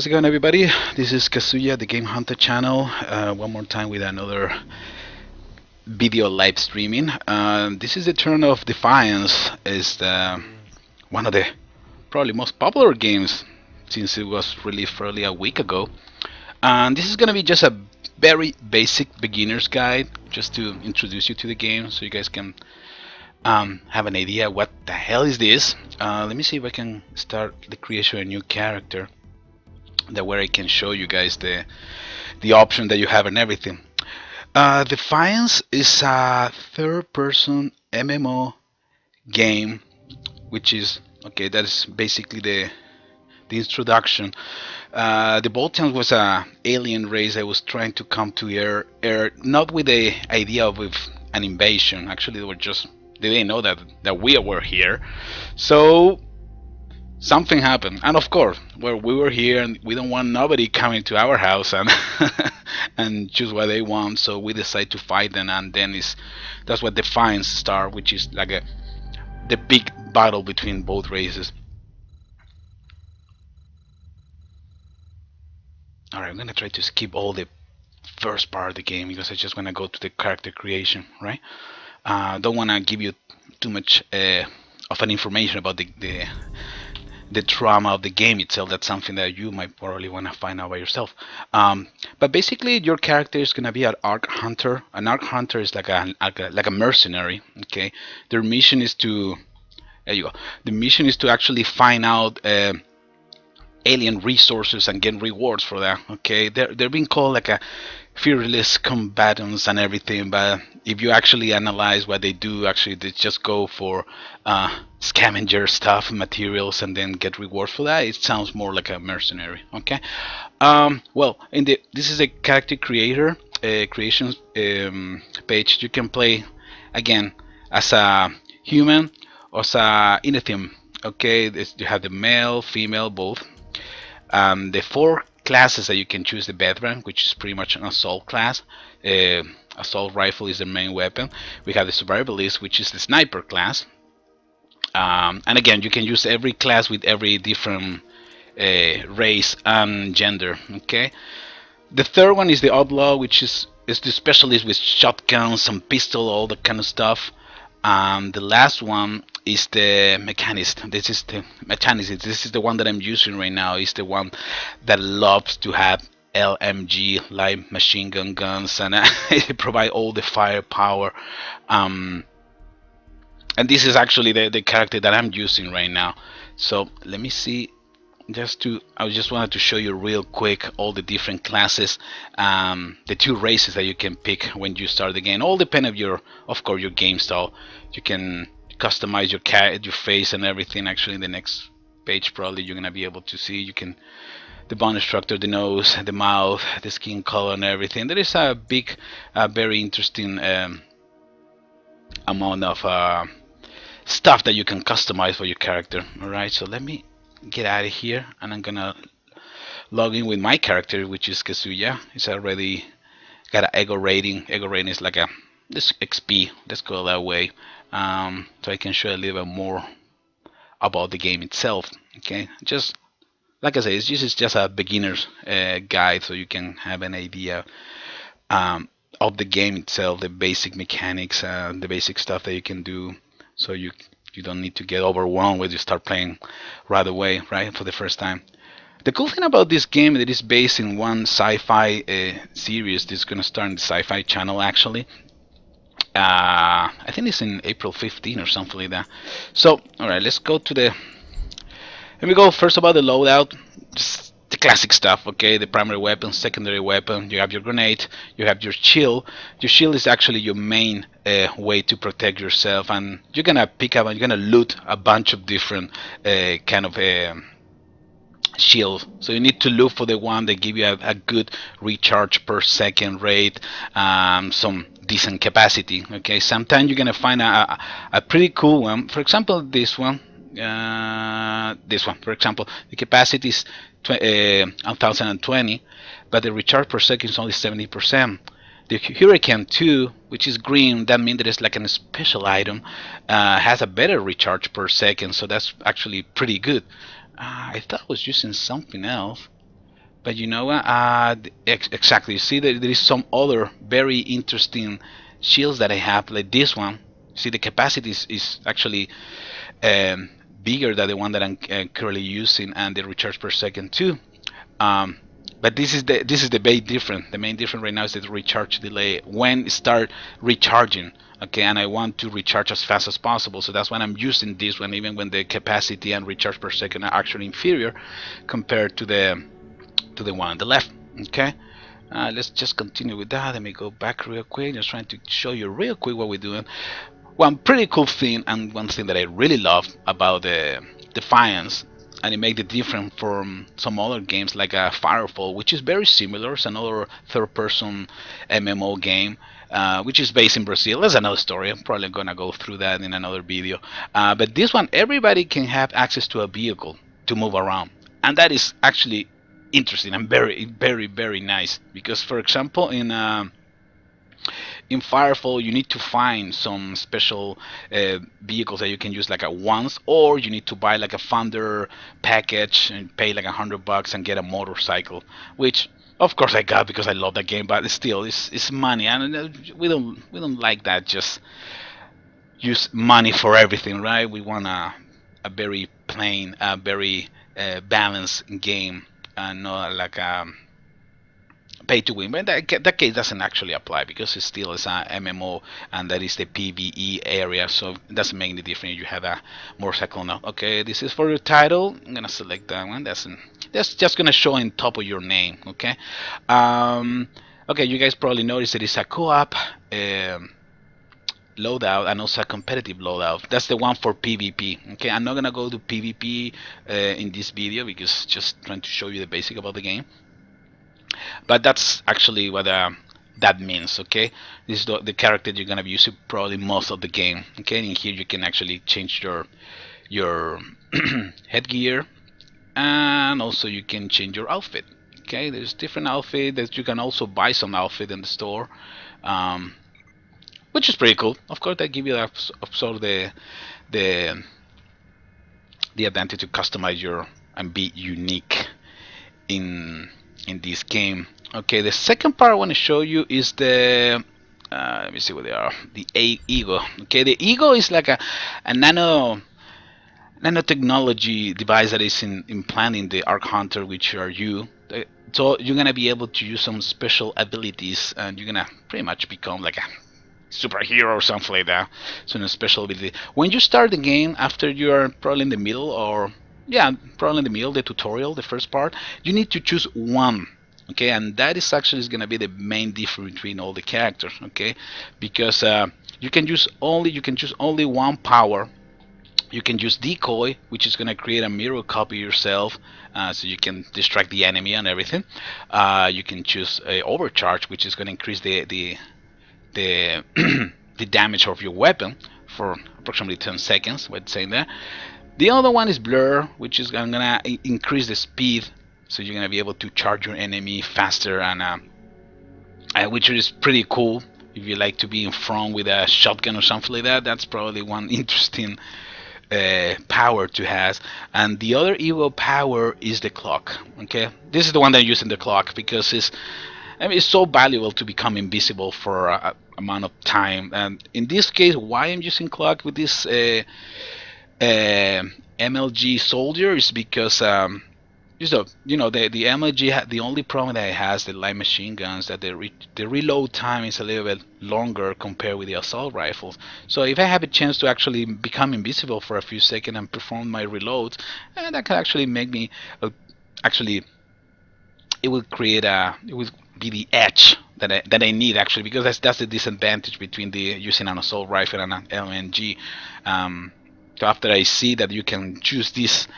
How's it going, everybody? This is Kazuya, the Game Hunter channel. One more time with another video live streaming. This is the turn of Defiance. Is one of the probably most popular games since it was released early a week ago. And this is gonna be just a very basic beginner's guide, just to introduce you to the game, so you guys can have an idea what the hell is this. Let me see if I can start the creation of a new character. That way I can show you guys the option that you have and everything. Defiance is a third-person MMO game, which is okay. That is basically the introduction. The Voltians was a alien race that was trying to come to Earth, not with the idea of with an invasion. Actually, they didn't know that we were here, so something happened. And of course, well, we were here and we don't want nobody coming to our house and and choose what they want, so we decide to fight them. And then that's what Defiance start, which is like the big battle between both races. Alright, I'm gonna try to skip all the first part of the game because I just wanna go to the character creation, right? Don't wanna give you too much of an information about the trauma of the game itself. That's something that you might probably want to find out by yourself. But basically, your character is going to be an arc hunter. An arc hunter is like a mercenary. Okay, their mission is to there you go. The mission is to actually find out alien resources and get rewards for that. Okay, they're being called like a fearless combatants and everything, but if you actually analyze what they do, actually they just go for scavenger stuff, materials, and then get rewards for that. It sounds more like a mercenary. Okay. Well, this is a character creator creation page. You can play again as a human or as a anything. Okay, you have the male, female, both. The four classes that you can choose: the veteran, which is pretty much an assault class. Assault rifle is the main weapon. We have the survivalist, which is the sniper class. And again, you can use every class with every different race and gender. Okay. The third one is the outlaw, which is the specialist with shotguns and pistol, all that kind of stuff. The last one is the mechanist. This is the mechanist. This is the one that I'm using right now. Is the one that loves to have LMG, light machine gun guns, and it provide all the firepower. And this is actually the character that I'm using right now. So let me see. I just wanted to show you real quick all the different classes, the two races that you can pick when you start the game. All depend of course, your game style. You can customize your face and everything. Actually, in the next page, probably you're gonna be able to see. The bone structure, the nose, the mouth, the skin color, and everything. There is a big, very interesting amount of stuff that you can customize for your character. All right, so let me get out of here, and I'm gonna log in with my character, which is Kazuya. It's already got an ego rating. Ego rating is like this XP, let's go that way, so I can show a little bit more about the game itself. Okay, just like I say, this is just a beginner's guide, so you can have an idea of the game itself, the basic mechanics, the basic stuff that you can do, so you don't need to get overwhelmed when you start playing right away, right, for the first time. The cool thing about this game is that it's based in one sci-fi series that's going to start in the Sci-Fi Channel, actually. I think it's in April 15 or something like that. So, alright, let's go to the... Here we go. First, about the loadout. Just the classic stuff, okay? The primary weapon, secondary weapon. You have your grenade. You have your shield. Your shield is actually your main way to protect yourself, and you're gonna pick up and you're gonna loot a bunch of different kind of shields. So you need to look for the one that give you a good recharge per second rate, some decent capacity. Okay, sometimes you're gonna find a pretty cool one. For example, this one. For example, the capacity is 1020, but the recharge per second is only 70%. The Hurricane 2, which is green, that means that it's like a special item, has a better recharge per second, so that's actually pretty good. I thought I was using something else. But you know what? Exactly. You see that there is some other very interesting shields that I have, like this one. See, the capacity is actually um, bigger than the one that I'm currently using, and the recharge per second too. Um, but this is the main difference. The main difference right now is the recharge delay when it start recharging. Okay, and I want to recharge as fast as possible, so that's when I'm using this one, even when the capacity and recharge per second are actually inferior compared to the one on the left. Okay, let's just continue with that. Let me go back real quick. Just trying to show you real quick what we're doing. One pretty cool thing, and one thing that I really love about the Defiance, and it made it different from some other games like Firefall, which is very similar. It's another third-person MMO game, which is based in Brazil. That's another story. I'm probably gonna go through that in another video. But this one, everybody can have access to a vehicle to move around, and that is actually interesting and very, very, very nice. Because, for example, in Firefall, you need to find some special vehicles that you can use like a once, or you need to buy like a Thunder package and pay like $100 and get a motorcycle, which of course I got because I love that game, but still, it's money, and we don't like that. Just use money for everything, right? We want a very plain, a very balanced game, and not like a pay to win. But that case doesn't actually apply because it still is a MMO, and that is the PvE area, so it doesn't make any difference if you have a motorcycle now. Okay, this is for your title. I'm gonna select that one. That's just gonna show on top of your name. Okay. Okay, you guys probably noticed that it's a co-op loadout and also a competitive loadout. That's the one for PvP. Okay, I'm not gonna go to PvP in this video because just trying to show you the basic about the game. But that's actually what that means. Okay, this is the character you're gonna be using probably most of the game. Okay, and here you can actually change your headgear, and also you can change your outfit. Okay, there's different outfit that you can also buy some outfit in the store, which is pretty cool. Of course, they give you sort of the the advantage to customize your and be unique in this game. Okay, the second part I want to show you is the let me see what they are. The Ego. Okay, the Ego is like a nanotechnology device that is implanted in the Arc Hunter, which are you. So you're gonna be able to use some special abilities, and you're gonna pretty much become like a superhero or something like that. So a special ability. When you start the game, after you are probably in the middle, or yeah, probably in the middle, the tutorial, the first part, you need to choose one. Okay, and that is actually going to be the main difference between all the characters. Okay, because you can choose only one power. You can use decoy, which is going to create a mirror copy of yourself, so you can distract the enemy and everything. You can choose overcharge, which is going to increase the the damage of your weapon for approximately 10 seconds. What saying there. The other one is blur, which is gonna increase the speed, so you're gonna be able to charge your enemy faster, and which is pretty cool. If you like to be in front with a shotgun or something like that, that's probably one interesting power to have. And the other evil power is the clock. Okay, this is the one that I'm using, the clock, because it's so valuable to become invisible for a amount of time. And in this case, why I'm using clock with this MLG soldier is because the MLG the only problem that it has, the light machine guns, that the reload time is a little bit longer compared with the assault rifles. So if I have a chance to actually become invisible for a few seconds and perform my reloads, that can actually make me actually it will be the edge that I need, actually, because that's the disadvantage between the using an assault rifle and an LMG. So after I see that you can choose this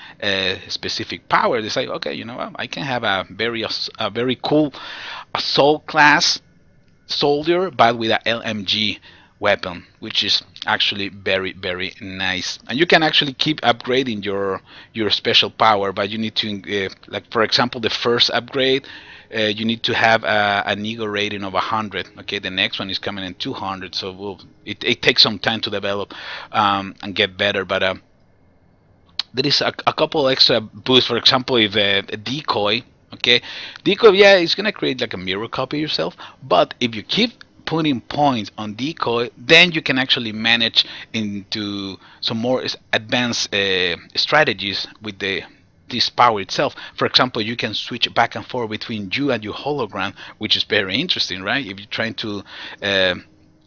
specific power, they say, okay, you know what, I can have a very cool assault class soldier, but with an LMG weapon, which is actually very, very nice. And you can actually keep upgrading your special power, but you need to like, for example, the first upgrade, you need to have an ego rating of 100. Okay, the next one is coming in 200, so it takes some time to develop and get better. But there is a couple extra boosts. For example, if a decoy, Okay, decoy, yeah, it's gonna create like a mirror copy of yourself, but if you keep putting points on decoy, then you can actually manage into some more advanced strategies with the this power itself. For example, you can switch back and forth between you and your hologram, which is very interesting, right? If you're trying to uh,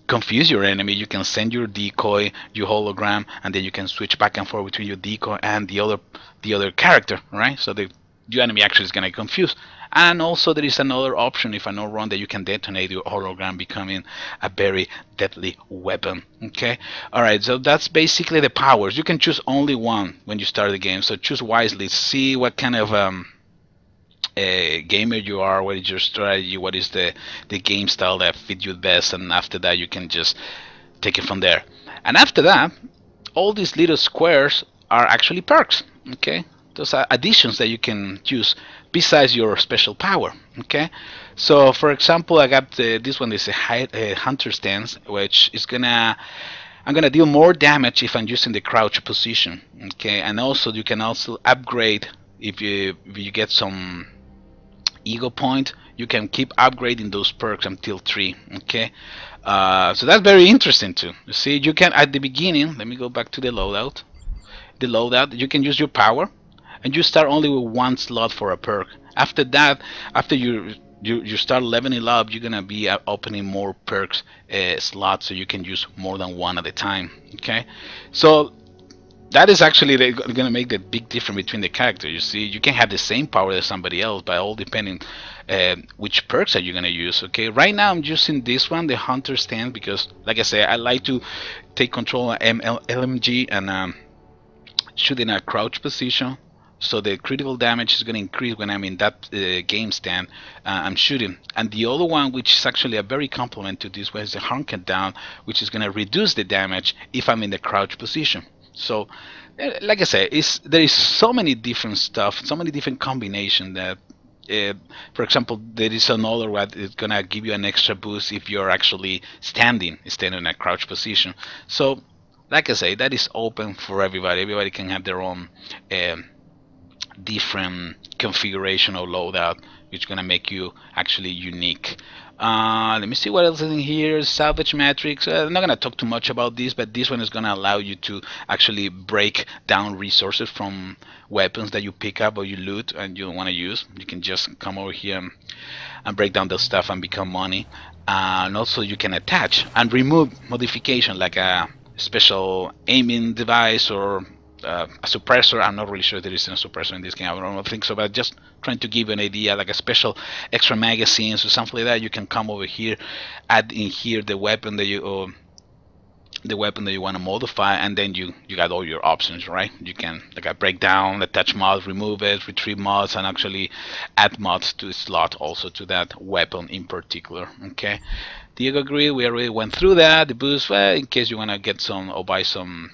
confuse your enemy, you can send your decoy, your hologram, and then you can switch back and forth between your decoy and the other character, right? So the your enemy actually is gonna get confused. And also there is another option, if I'm not wrong, that you can detonate your hologram, becoming a very deadly weapon. Okay, all right. So that's basically the powers. You can choose only one when you start the game, so choose wisely. See what kind of gamer you are, what is your strategy, what is the game style that fits you best, and after that you can just take it from there. And after that, all these little squares are actually perks. Okay, those are additions that you can use besides your special power. Okay, so for example, I got this one is a hunter stance, which is gonna I'm gonna deal more damage if I'm using the crouch position. Okay, and also you can also upgrade if you get some ego point. You can keep upgrading those perks until 3. Okay, so that's very interesting too. You see, you can at the beginning. Let me go back to the loadout. The loadout, you can use your power, and you start only with one slot for a perk. After that, after you start leveling up, you're gonna be opening more perks slots, so you can use more than one at a time. Okay, so that is actually going to make the big difference between the characters. You see, you can have the same power as somebody else, but all depending which perks are you going to use. Okay, right now I'm using this one, the hunter stand, because like I say, I like to take control of LMG and shoot in a crouch position, so the critical damage is going to increase when I'm in that game stand. I'm shooting. And the other one, which is actually a very complement to this one, is the hunker down, which is going to reduce the damage if I'm in the crouch position. So like I say, there is so many different stuff, so many different combinations that for example, there is another one that's gonna give you an extra boost if you're actually standing in a crouch position. So like I say, that is open for everybody. Everybody can have their own different configuration or loadout, which is gonna make you actually unique. Let me see what else is in here. Salvage Matrix. I'm not gonna talk too much about this, but this one is gonna allow you to actually break down resources from weapons that you pick up or you loot and you don't want to use. You can just come over here and break down the stuff and become money. And also you can attach and remove modification like a special aiming device or a suppressor. I'm not really sure there is a suppressor in this game. I don't think so, but just trying to give you an idea, like a special extra magazines or something like that. You can come over here, add in here the weapon that you want to modify, and then you got all your options, right? You can like a breakdown, attach mods, remove it, retrieve mods, and actually add mods to the slot also to that weapon in particular. Okay, do you agree? We already went through that. The boost, well, in case you want to get some or buy some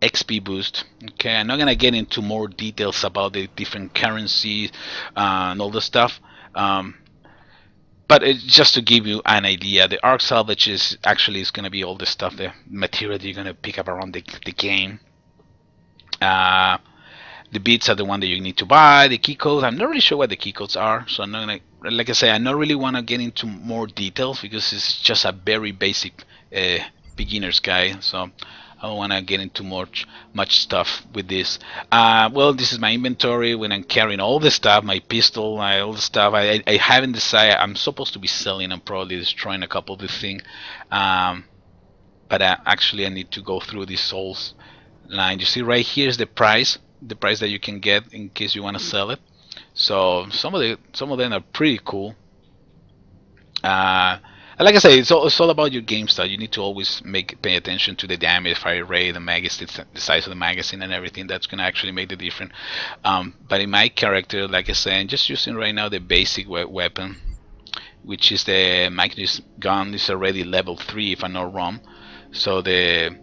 XP boost. Okay, I'm not gonna get into more details about the different currencies and all the stuff, but it's just to give you an idea. The arc salvage is gonna be all the stuff, the material that you're gonna pick up around the game. The beats are the one that you need to buy. The key codes, I'm not really sure what the key codes are, so I'm not gonna, like I say, I don't really want to get into more details because it's just a very basic beginner's guide. So I don't want to get into much stuff with this. Well, this is my inventory when I'm carrying all the stuff, my pistol, all the stuff. I haven't decided. I'm supposed to be selling. I'm probably destroying a couple of the things. But actually I need to go through this souls line. You see right here is the price that you can get in case you want to sell it. So some of them are pretty cool. Like I say, it's all about your game style. You need to always pay attention to the damage, fire rate, the magazine, the size of the magazine, and everything. That's gonna actually make the difference. But in my character, like I say, I'm just using right now the basic weapon, which is the Magnus gun. Is already level 3, if I'm not wrong. So the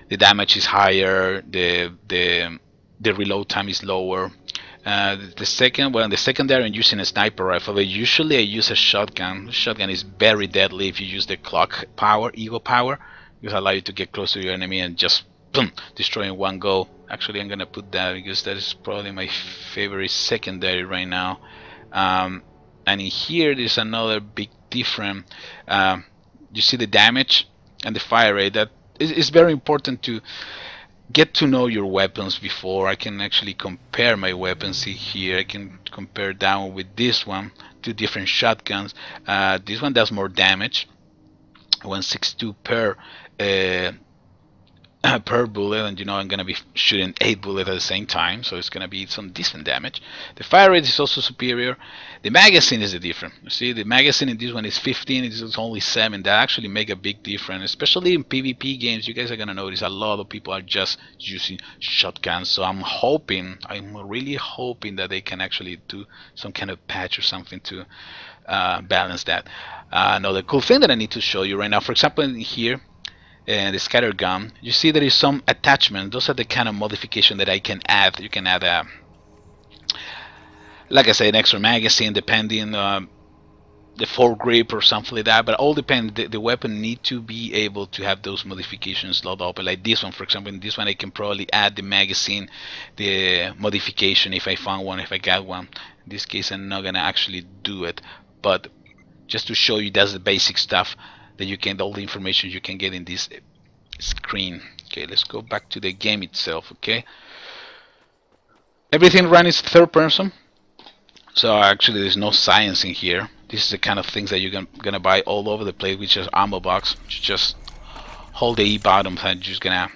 damage is higher. The reload time is lower. The secondary, I'm using a sniper rifle, but usually I use a shotgun. The shotgun is very deadly if you use the clock power, ego power, because it allows you to get close to your enemy and just boom, destroy in one go. Actually, I'm gonna put that because that is probably my favorite secondary right now. And in here there's another big difference. You see the damage and the fire rate. That is very important to get to know your weapons before. I can actually compare my weapons. See here, I can compare that one with this one. Two different shotguns. This one does more damage, 162 per per bullet, and you know I'm gonna be shooting 8 bullets at the same time, so it's gonna be some decent damage. The fire rate is also superior. The magazine is different. You see, the magazine in this one is 15, it is only 7. That actually make a big difference, especially in PvP games. You guys are gonna notice a lot of people are just using shotguns. So I'm really hoping that they can actually do some kind of patch or something to balance that. Another cool thing that I need to show you right now, for example, in here, and the scatter gun, you see there is some attachment. Those are the kind of modification that I can add. You can add a, like I said, an extra magazine, depending the foregrip or something like that. But all depends. The weapon need to be able to have those modifications loaded up. Like this one, for example, in this one I can probably add the magazine, the modification if I found one, if I got one. In this case, I'm not gonna actually do it, but just to show you, that's the basic stuff that you can, all the information you can get in this screen. Okay, let's go back to the game itself. Okay, everything run is third person, so actually there's no science in here. This is the kind of things that you're gonna buy all over the place, which is ammo box. You just hold the E button and you're just gonna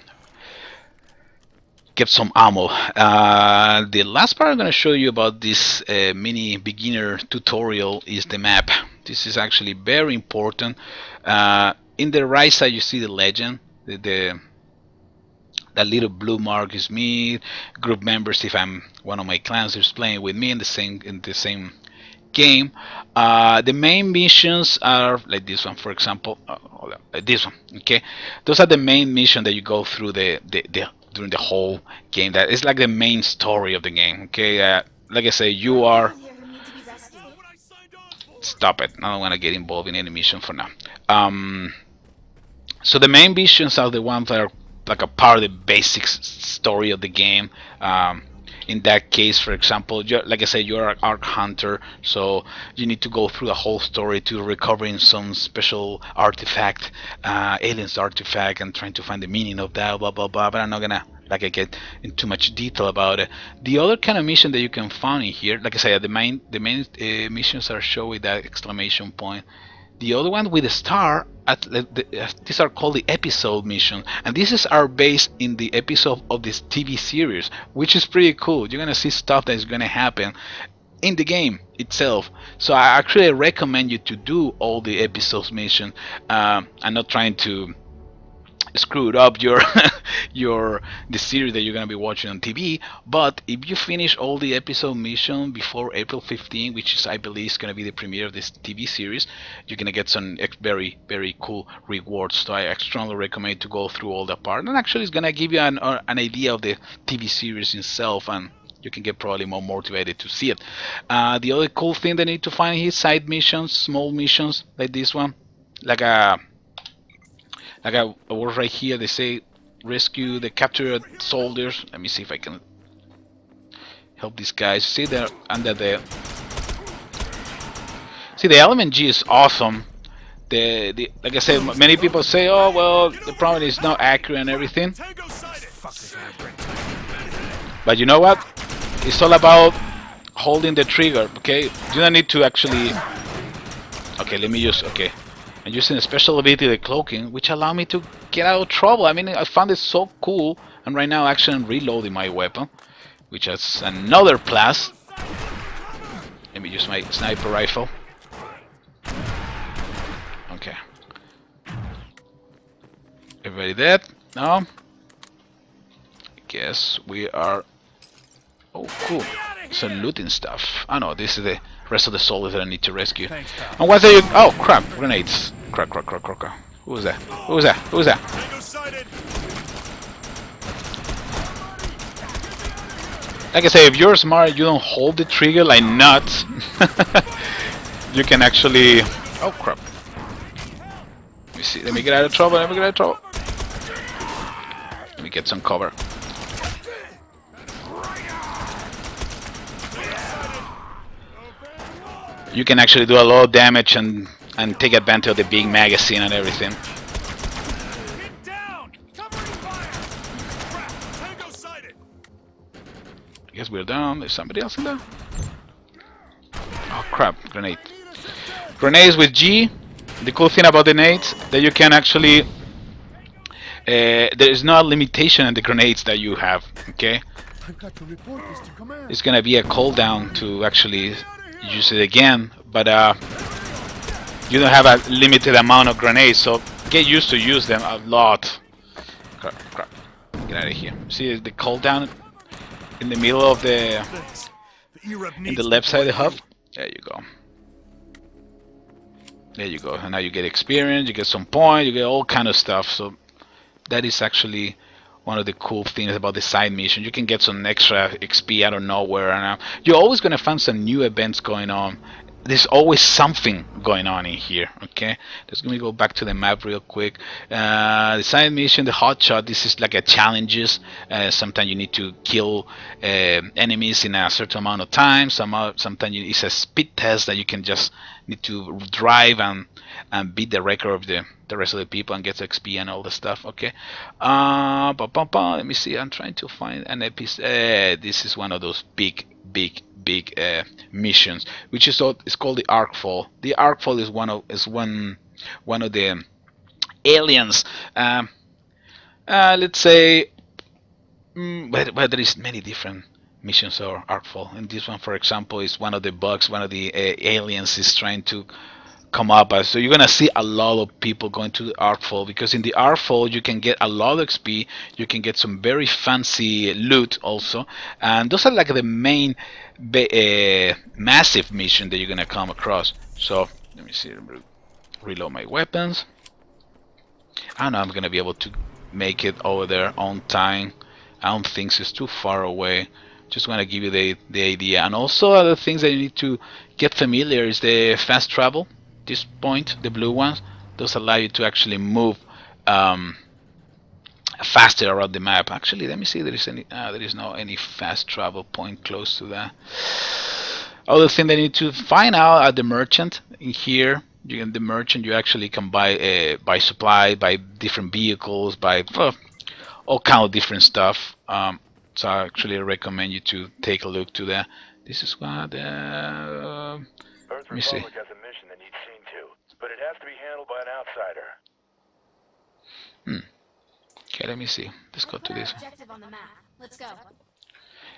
get some ammo. The last part I'm gonna show you about this mini beginner tutorial is the map. This is actually very important. In the right side you see the legend. That little blue mark is me. Group members, if I'm one of my clans who's playing with me in the same game. The main missions are like this one, for example. Like this one. Okay, those are the main mission that you go through during the whole game. That is like the main story of the game. Okay, like I say, you are. Stop it! I don't want to get involved in any mission for now. So the main missions are the ones that are like a part of the basic story of the game. In that case, for example, like I said, you're an Ark Hunter, so you need to go through the whole story to recovering some special artifact, aliens artifact, and trying to find the meaning of that, blah blah blah. But I'm not gonna get into too much detail about it. The other kind of mission that you can find in here, like I said, the main missions are shown with that exclamation point. The other one with a star, these are called the episode mission, and this is our base in the episode of this TV series, which is pretty cool. You're gonna see stuff that is gonna happen in the game itself. So I actually recommend you to do all the episodes mission. I'm not trying to screwed up the series that you're gonna be watching on TV. But if you finish all the episode mission before April 15, which is I believe is gonna be the premiere of this TV series, you're gonna get some very cool rewards. So I strongly recommend to go through all that part, and actually it's gonna give you an idea of the TV series itself, and you can get probably more motivated to see it. The other cool thing that you need to find here is side missions, small missions like this one, like a word right here. They say rescue the captured soldiers. Let me see if I can help these guys. See, they're under the. See, the element G is awesome. Like I said, many people say, oh well, the problem is not accurate and everything. But you know what? It's all about holding the trigger. Okay, you don't need to actually. Okay, let me use. Okay. And using a special ability, the cloaking, which allow me to get out of trouble. I mean, I found it so cool. And right now, actually, I'm reloading my weapon, which is another plus. Let me use my sniper rifle. Okay. Everybody dead? No? I guess we are. Oh, cool. Some looting stuff. Oh no, this is the rest of the soldiers that I need to rescue. Thanks, and what's that? Oh crap! Grenades. Crap. Who was that? Who was that? Like I say, if you're smart, you don't hold the trigger like nuts. You can actually. Oh crap! Let me see. Let me get out of trouble. Let me get some cover. you can actually do a lot of damage and take advantage of the big magazine and everything. Get down! Covering fire! Crap! Tango sighted! I guess we're down. There's somebody else in there? Oh crap, grenade. Grenades with G. The cool thing about the nades that you can actually there is no limitation on the grenades that you have, okay? I've got to report this to command. It's gonna be a cooldown to actually use it again, but you don't have a limited amount of grenades, so get used to use them a lot. Crap, crap. Get out of here. See the cooldown in the middle of the in the left side of the hub? There you go. There you go. And now you get experience, you get some points, you get all kind of stuff. So that is actually one of the cool things about the side mission. You can get some extra XP out of nowhere, and you're always gonna find some new events going on. There's always something going on in here. Okay, just gonna go back to the map real quick. The side mission, the hotshot. This is like a challenges. Sometimes you need to kill enemies in a certain amount of time. Sometimes it's a speed test that you can just need to drive and beat the record of the rest of the people and get XP and all the stuff. Okay. Let me see. I'm trying to find an episode. This is one of those big missions, which is it's called the Arcfall. The Arcfall is one of the aliens. Let's say, but there is many different missions or Arcfall. And this one, for example, is one of the bugs. One of the aliens is trying to come up. So you're gonna see a lot of people going to the Arcfall, because in the Arcfall you can get a lot of XP, you can get some very fancy loot also, and those are like the main massive mission that you're gonna come across. So let me see, reload my weapons. I don't know I'm gonna be able to make it over there on time. I don't think it's too far away. Just want to give you the idea. And also other things that you need to get familiar is the fast travel. This point, the blue ones, those allow you to actually move faster around the map. Actually, let me see if there is any. There is no any fast travel point close to that. Other thing that you need to find out at the merchant in here. The merchant, you actually can buy supply, buy different vehicles, buy all kind of different stuff. So I actually recommend you to take a look to that. This is what. Let me see. But it has to be handled by an outsider. Okay, let me see. Let's go to this one. Objective on the map. Let's go.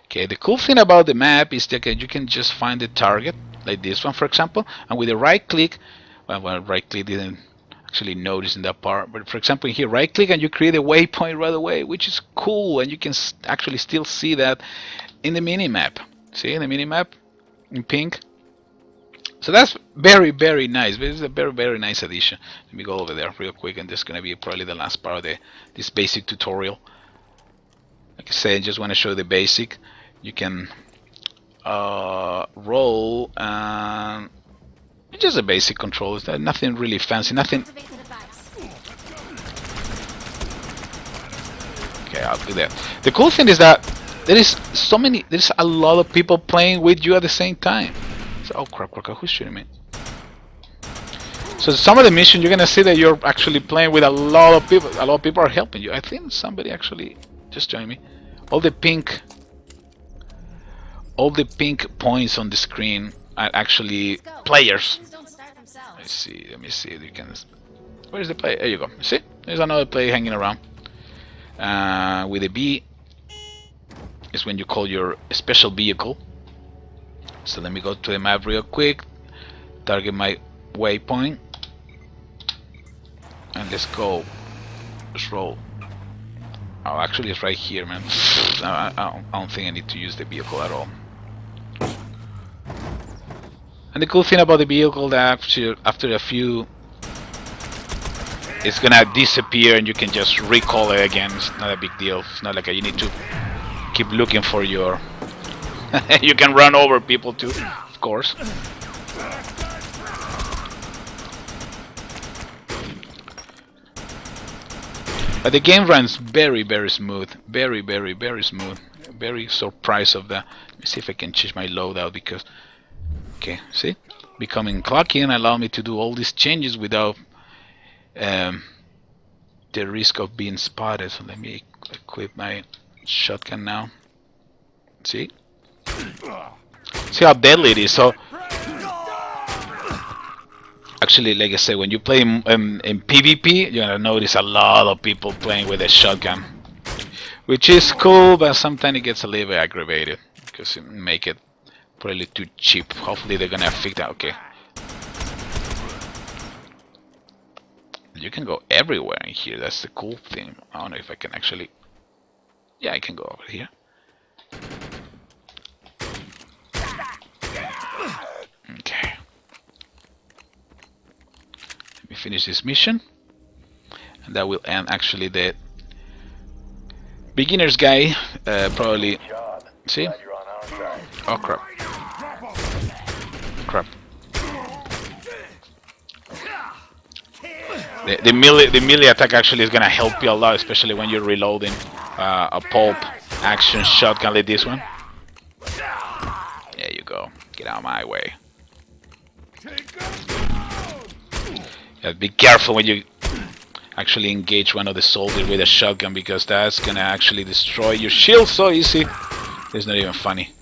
Okay, the cool thing about the map is that you can just find the target, like this one, for example, and with a right click, well, right click didn't actually notice in that part, but for example, here, right click and you create a waypoint right away, which is cool, and you can actually still see that in the mini map. See, in the mini map in pink. So that's very nice. This is a very nice addition. Let me go over there real quick, and this is gonna be probably the last part of this basic tutorial. Like I said, I just want to show the basic. You can roll, and it's just a basic control. It's nothing really fancy. Nothing. Okay, I'll do that. The cool thing is that there's a lot of people playing with you at the same time. So, oh crap, who's shooting me? So some of the missions you're gonna see that you're actually playing with a lot of people. A lot of people are helping you. I think somebody actually just joined me. All the pink points on the screen are actually players. Let me see if you can. Where is the player? There you go. See? There's another player hanging around. With a B is when you call your special vehicle. So let me go to the map real quick, target my waypoint, and let's go. Let's roll. Oh, actually it's right here, man. I don't think I need to use the vehicle at all. And the cool thing about the vehicle that after a few, it's gonna disappear and you can just recall it again. It's not a big deal. It's not like you need to keep looking for your... You can run over people too, of course. But the game runs very smooth. Very smooth. Very surprised of that. Let me see if I can change my loadout because... Okay, see? becoming cocky and allow me to do all these changes without the risk of being spotted. So let me equip my shotgun now. See how deadly it is. So actually, like I said, when you play in PvP, you're gonna notice a lot of people playing with a shotgun, which is cool, but sometimes it gets a little bit aggravated because it make it probably too cheap. Hopefully they're gonna fix that. Okay, you can go everywhere in here. That's the cool thing. I don't know if I can actually. Yeah, I can go over here. Okay. Let me finish this mission, and that will end actually the beginner's guide. Probably. See? Oh crap! Crap! The melee attack actually is gonna help you a lot, especially when you're reloading a pulp action shotgun like this one. There you go. Get out of my way. Yeah, be careful when you actually engage one of the soldiers with a shotgun, because that's gonna actually destroy your shield so easy. It's not even funny.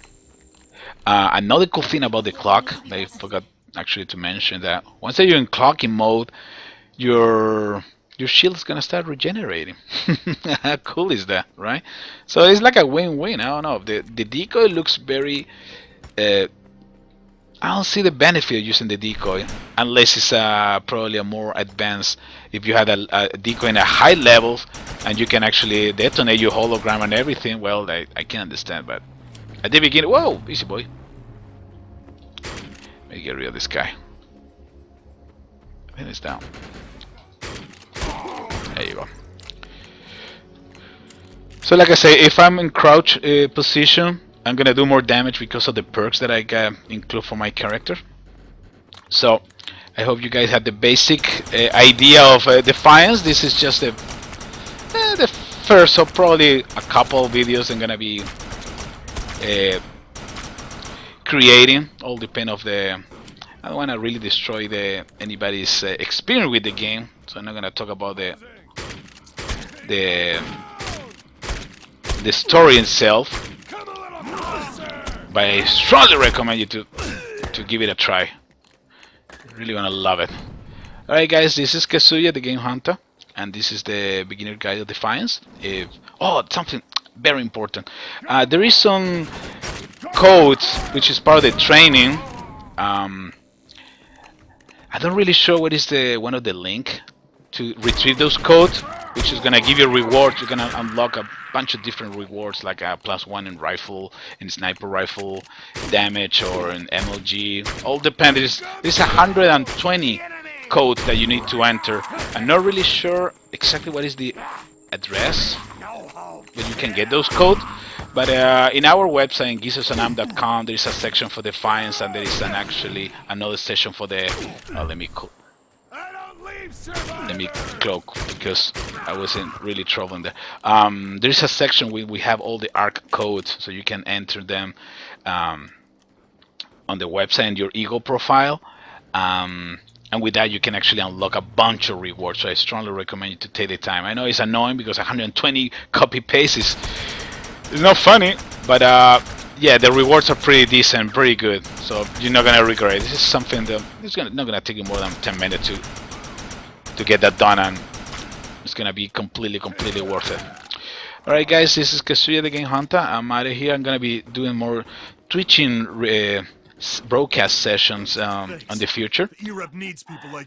Another cool thing about the clock, I forgot actually to mention that once that you're in clocking mode, your shield is gonna start regenerating. How cool is that, right? So it's like a win-win. I don't know. The decoy looks very. I don't see the benefit of using the decoy unless it's probably a more advanced. If you had a decoy in a high level and you can actually detonate your hologram and everything, well, I can understand. But at the beginning, whoa, easy boy. Let me get rid of this guy. I think it's down. There you go. So like I say, if I'm in crouch position, I'm gonna do more damage because of the perks that I include for my character. So I hope you guys have the basic idea of Defiance. This is just the first of probably a couple of videos I'm gonna be creating. All depend of the. I don't want to really destroy anybody's experience with the game, so I'm not gonna talk about the story itself. But I strongly recommend you to give it a try. You're really gonna love it. Alright guys, this is Kazuya, the Game Hunter, and this is the beginner guide of Defiance. Something very important. There is some codes which is part of the training. I'm not really sure what is one of the link to retrieve those codes, which is gonna give you rewards. You're gonna unlock a bunch of different rewards, like a +1 in rifle, in sniper rifle, damage, or in MLG. All depends. There's 120 codes that you need to enter. I'm not really sure exactly what is the address where you can get those codes, but in our website, in gizosanam.com, there is a section for Defiance, and there is actually another section for the. Let me cloak because I wasn't really troubling there. There's a section where we have all the ARC codes, so you can enter them on the website and your Eagle profile. And with that, you can actually unlock a bunch of rewards. So I strongly recommend you to take the time. I know it's annoying because 120 copy paste is not funny, but yeah, the rewards are pretty decent, pretty good. So you're not gonna regret it. This is something that it's not gonna take you more than 10 minutes to get that done, and it's gonna be completely worth it. Alright guys, this is Kazuya, the Game Hunter. I'm out of here. I'm gonna be doing more Twitching broadcast sessions on the future,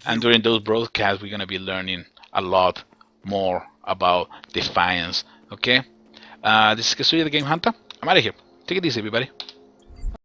and during those broadcasts we're gonna be learning a lot more about Defiance. Okay, this is Kazuya, the Game Hunter. I'm out of here. Take it easy, everybody.